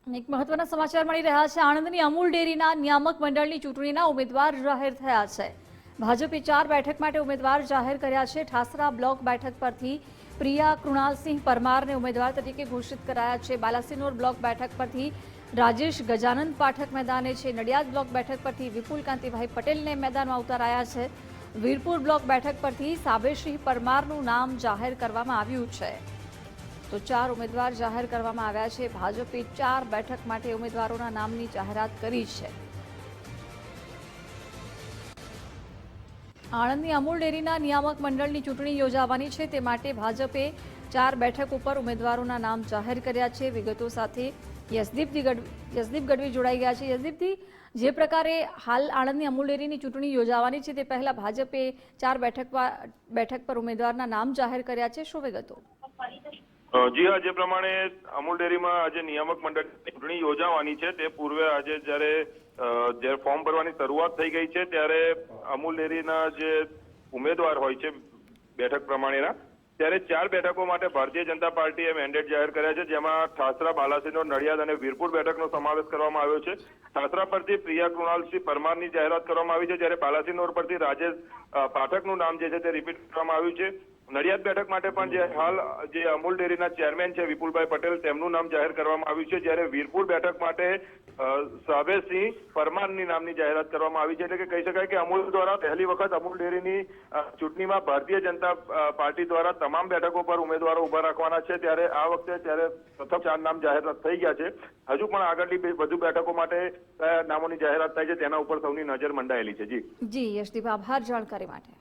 એક મહત્વના સમાચાર મળી રહ્યા છે। આણંદની અમૂલ ડેરીના નિયામક મંડળની ચૂંટણીના ઉમેદવાર જાહેર થયા છે। ભાજપે 4 બેઠક માટે ઉમેદવાર જાહેર કર્યા છે। ઠાસરા બ્લોક બેઠક પરથી પ્રિયા કૃણાલસિંહ પરમારને ઉમેદવાર તરીકે ઘોષિત કરાયા છે। બાલાસિનોર બ્લોક બેઠક પરથી રાજેશ ગજાનંદ પાઠક મેદાને છે। નડિયાદ બ્લોક બેઠક પરથી વિપુલ કાંતિભાઈ પટેલને મેદાનમાં ઉતારાયા છે। વીરપુર બ્લોક બેઠક પરથી સાબેસિંહ પરમારનું નામ જાહેર કરવામાં આવ્યું છે। તો 4 ઉમેદવાર જાહેર કરવામાં આવ્યા છે। ભાજપે 4 બેઠક માટે ઉમેદવારોના નામની જાહેરાત કરી છે। આણંદની અમૂલ ડેરીના નિયામક મંડળની ચૂંટણી યોજાવાની છે, તે માટે ભાજપે 4 બેઠક ઉપર ઉમેદવારોના નામ જાહેર કર્યા છે। વિગતો સાથે યશદીપ ગઢવી જોડાઈ ગયા છે। યશદીપજી, જે પ્રકારે હાલ આણંદની અમૂલ ડેરીની ચૂંટણી યોજાવાની છે, તે પહેલા ભાજપે 4 બેઠક પર ઉમેદવારના નામ જાહેર કર્યા છે, શું વિગતો? જી હા, જે પ્રમાણે અમૂલ ડેરીમાં આજે નિયામક મંડળની ચૂંટણી યોજાવાની છે તે પૂર્વે આજે જ્યારે ફોર્મ ભરવાની શરૂઆત થઈ ગઈ છે ત્યારે અમૂલ ડેરીના જે ઉમેદવાર હોય છે બેઠક પ્રમાણેના, ત્યારે 4 બેઠકો માટે ભારતીય જનતા પાર્ટીએ મેન્ડેટ જાહેર કર્યા છે, જેમાં ઠાસરા, બાલાસિનોર, નડિયાદ અને વીરપુર બેઠકનો સમાવેશ કરવામાં આવ્યો છે। ઠાસરા પરથી પ્રિયા કૃણાલસિંહ પરમારની જાહેરાત કરવામાં આવી છે, જ્યારે બાલાસિનોર પરથી રાજેશ પાઠકનું નામ જે છે તે રિપીટ કરવામાં આવ્યું છે। નડિયાદ બેઠક માટે પણ જે હાલ જે અમૂલ ડેરીના ચેરમેન છે વિપુલભાઈ પટેલ, તેમનું નામ જાહેર કરવામાં આવ્યું છે, જ્યારે વીરપુર બેઠક માટે સાબેસિંહ પરમારની નામની જાહેરાત કરવામાં આવી છે। એટલે કે કહી શકાય કે અમૂલ દ્વારા પહેલી વખત અમૂલ ડેરીની ચૂંટણીમાં ભારતીય જનતા પાર્ટી દ્વારા તમામ બેઠકો પર ઉમેદવારો ઉભા રાખવાના છે, ત્યારે આ વખતે ત્યારે પ્રથમ 4 નામ જાહેર થઈ ગયા છે। હજુ પણ આગળની વધુ બેઠકો માટે કયા નામોની જાહેરાત થાય છે તેના ઉપર સૌની નજર મંડાયેલી છે। જી યશદીપ, આભાર જાણકારી માટે।